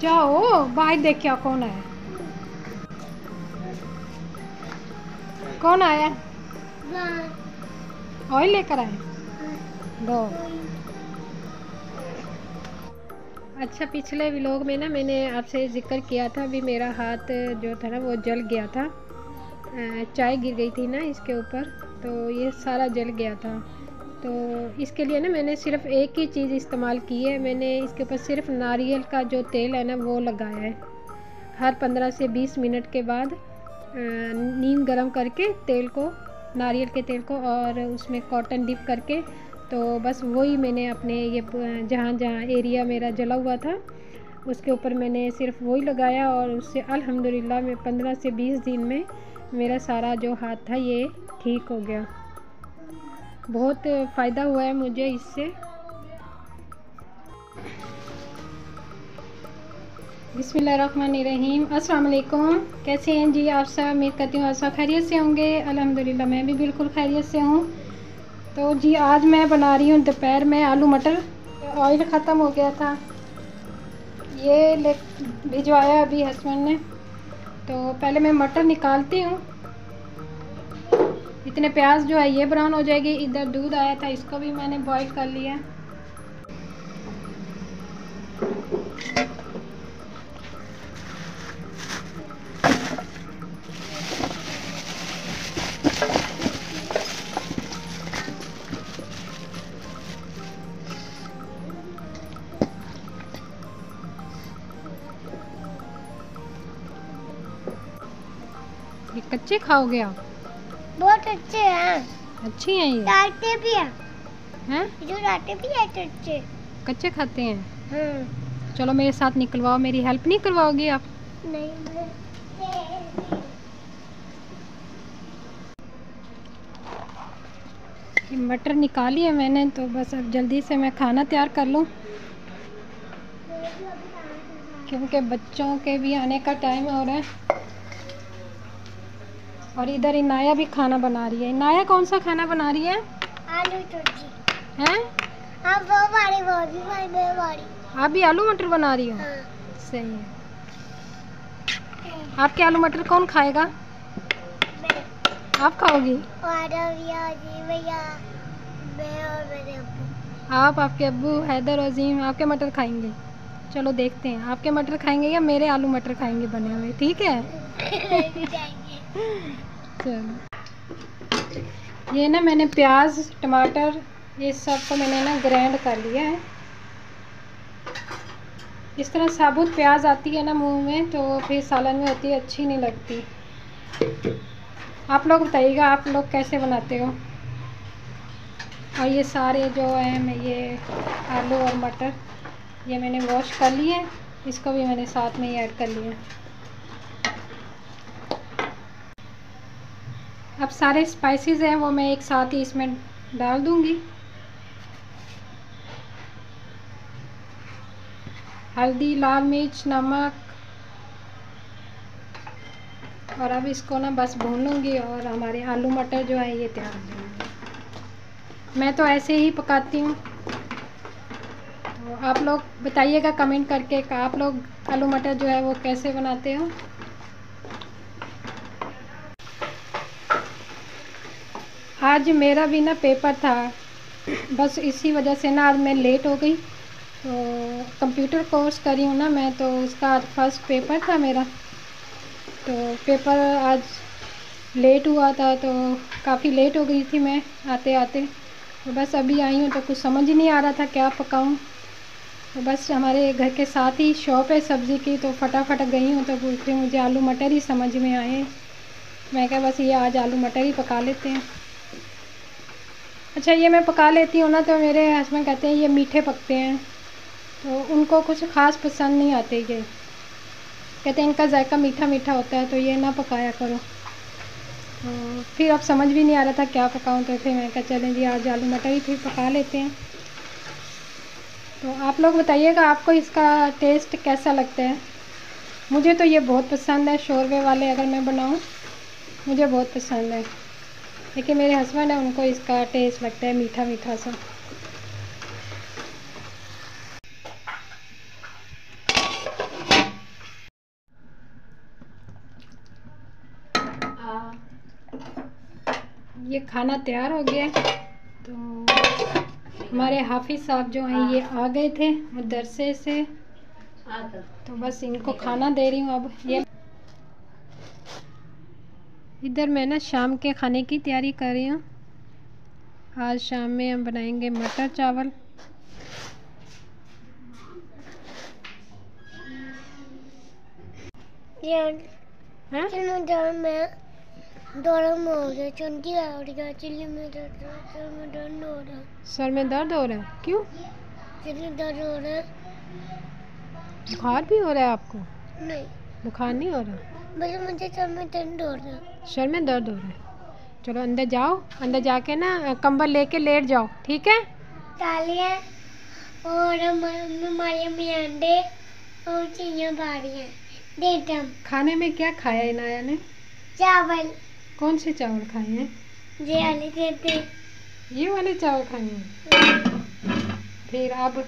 जाओ बाहर देख क्या कौन है, कौन आया? ऑयल लेकर आए दो। अच्छा, पिछले व्लॉग में ना मैंने आपसे जिक्र किया था, अभी मेरा हाथ जो था ना वो जल गया था। चाय गिर गई थी ना इसके ऊपर, तो ये सारा जल गया था। तो इसके लिए ना मैंने सिर्फ एक ही चीज़ इस्तेमाल की है। मैंने इसके ऊपर सिर्फ नारियल का जो तेल है ना वो लगाया है। हर 15 से 20 मिनट के बाद नीम गरम करके तेल को, नारियल के तेल को, और उसमें कॉटन डिप करके, तो बस वही मैंने अपने ये जहाँ जहाँ एरिया मेरा जला हुआ था उसके ऊपर मैंने सिर्फ वही लगाया, और उससे अल्हम्दुलिल्लाह मैं 15 से 20 दिन में मेरा सारा जो हाथ था ये ठीक हो गया। बहुत फ़ायदा हुआ है मुझे इससे। बिस्मिल्लाहिर्रहमानिर्रहीम। अस्सलाम वालेकुम। कैसे हैं जी आप सब? उम्मीद करती हूँ आप सब खैरियत से होंगे। अल्हम्दुलिल्लाह मैं भी बिल्कुल खैरियत से हूँ। तो जी आज मैं बना रही हूँ दोपहर में आलू मटर। ऑयल ख़त्म हो गया था, ये ले भिजवाया अभी हस्बैंड ने। तो पहले मैं मटर निकालती हूँ। इतने प्याज जो है ये ब्राउन हो जाएगी। इधर दूध आया था, इसको भी मैंने बॉईल कर लिया। ये कच्चे खाओगे आप? बहुत अच्छे हैं। अच्छी हैं ये? डालते भी हैं। हैं? जो डालते भी हैं कच्चे। कच्चे खाते हैं? चलो मेरे साथ निकलवाओ, मेरी हेल्प नहीं करवाओगी आप? नहीं। ये मटर निकाली है मैंने, तो बस अब जल्दी से मैं खाना तैयार कर लूँ, क्योंकि बच्चों के भी आने का टाइम हो रहा है। और इधर इनाया भी खाना बना रही है। इनाया कौन सा खाना बना रही है? आलू सब्जी। हैं? हाँ वो भी आप भी आलू मटर बना रही हो? हाँ। सही है। आपके आलू मटर कौन खाएगा? आप खाओगी? भैया, मैं और मेरे अब्बू। आप, आपके अब्बू, हैदर, अजीम आपके मटर खाएंगे। चलो देखते हैं आपके मटर खाएंगे या मेरे आलू मटर खाएंगे बने हुए। ठीक है। चलो, ये ना मैंने प्याज टमाटर ये सब को मैंने ना ग्राइंड कर लिया है। इस तरह साबुत प्याज आती है ना मुंह में, तो फिर सालन में होती है, अच्छी नहीं लगती। आप लोग बताइएगा आप लोग कैसे बनाते हो। और ये सारे जो है मैं ये आलू और मटर ये मैंने वॉश कर लिए, इसको भी मैंने साथ में ही ऐड कर लिया। अब सारे स्पाइसेस हैं वो मैं एक साथ ही इसमें डाल दूंगी। हल्दी, लाल मिर्च, नमक, और अब इसको ना बस भून लूँगी और हमारे आलू मटर जो है ये तैयार हो जाएंगे। मैं तो ऐसे ही पकाती हूँ, तो आप लोग बताइएगा कमेंट करके कि आप लोग आलू मटर जो है वो कैसे बनाते हो। आज मेरा भी ना पेपर था, बस इसी वजह से ना आज मैं लेट हो गई। तो कंप्यूटर कोर्स करी हूँ ना मैं, तो उसका आज फर्स्ट पेपर था मेरा। तो पेपर आज लेट हुआ था, तो काफ़ी लेट हो गई थी मैं आते आते। तो बस अभी आई हूँ तो कुछ समझ ही नहीं आ रहा था क्या पकाऊँ। तो बस हमारे घर के साथ ही शॉप है सब्ज़ी की, तो फटाफट गई हूँ, तो फिर मुझे आलू मटर ही समझ में आए। मैं क्या बस ये आज आलू मटर ही पका लेते हैं। अच्छा, ये मैं पका लेती हूँ ना, तो मेरे हस्बैंड कहते हैं ये मीठे पकते हैं, तो उनको कुछ ख़ास पसंद नहीं आते। ये कहते हैं इनका जायका मीठा मीठा होता है, तो ये ना पकाया करो। तो फिर अब समझ भी नहीं आ रहा था क्या पकाऊं, तो फिर मैं कहा चलें जी आज आलू मटर ही फिर पका लेते हैं। तो आप लोग बताइएगा आपको इसका टेस्ट कैसा लगता है। मुझे तो ये बहुत पसंद है, शोरबे वाले अगर मैं बनाऊं मुझे बहुत पसंद है, लेकिन मेरे हस्बैंड है उनको इसका टेस्ट लगता है मीठा मीठा सा। ये खाना तैयार हो गया है। तो हमारे हाफिज साहब जो हैं ये आ गए थे मदरसे से, तो बस इनको खाना दे रही हूँ। अब ये इधर मैं ना शाम के खाने की तैयारी कर रही हूँ। आज शाम में हम बनाएंगे मटर चावल। सर में दर्द हो रहा है? क्यों? दर्द हो रहा है। बुखार भी हो रहा है आपको? नहीं, बुखार नहीं हो रहा, मुझे सर में दर्द हो रहा है। सर में दर्द हो रहा है। चलो अंदर जाओ, अंदर जाके ना कंबल लेके लेट जाओ, ठीक है? तालियां और हमारे अंडे और चिड़िया खा रही हैं। देता खाने में क्या खाया इनाया ने? चावल। कौन से चावल खाए हैं? ये वाले देते। ये वाले चावल खाए हैं। फिर अब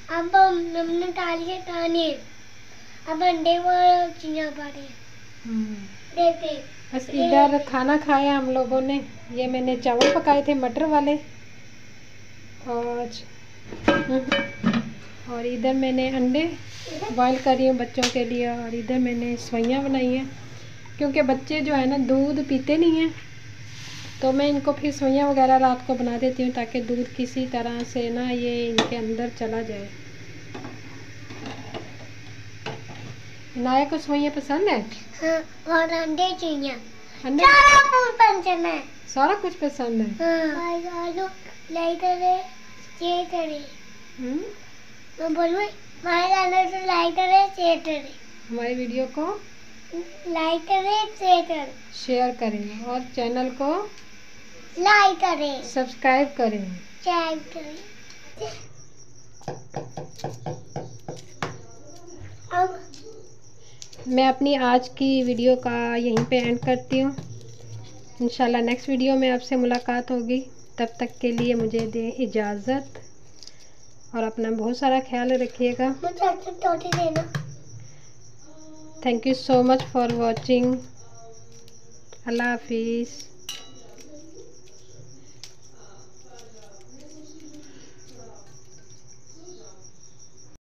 हमने तालियां खाने, अब अंडे और चिड़िया खा रही हैं। देते बस इधर खाना खाया हम लोगों ने। ये मैंने चावल पकाए थे मटर वाले, और इधर मैंने अंडे बॉईल कर रही हूँ बच्चों के लिए, और इधर मैंने सवैयाँ बनाई हैं। क्योंकि बच्चे जो है ना दूध पीते नहीं हैं, तो मैं इनको फिर सवैयाँ वगैरह रात को बना देती हूँ ताकि दूध किसी तरह से ना ये इनके अंदर चला जाए। इनाया को सवैयाँ पसंद है? हाँ, और अंडे चिड़िया अंडे सारा कुछ पसंद है। आलू मैं बोलूँ हमारे चैनल को लाइक करें, शेयर करें। हमारे वीडियो को लाइक करें, शेयर करें और चैनल को लाइक करें, सब्सक्राइब करें। अब मैं अपनी आज की वीडियो का यहीं पे एंड करती हूँ। इंशाल्लाह नेक्स्ट वीडियो में आपसे मुलाकात होगी। तब तक के लिए मुझे दें इजाज़त और अपना बहुत सारा ख्याल रखिएगा। मुझे देना। Thank you so much for watching. अल्लाह हाफिज़।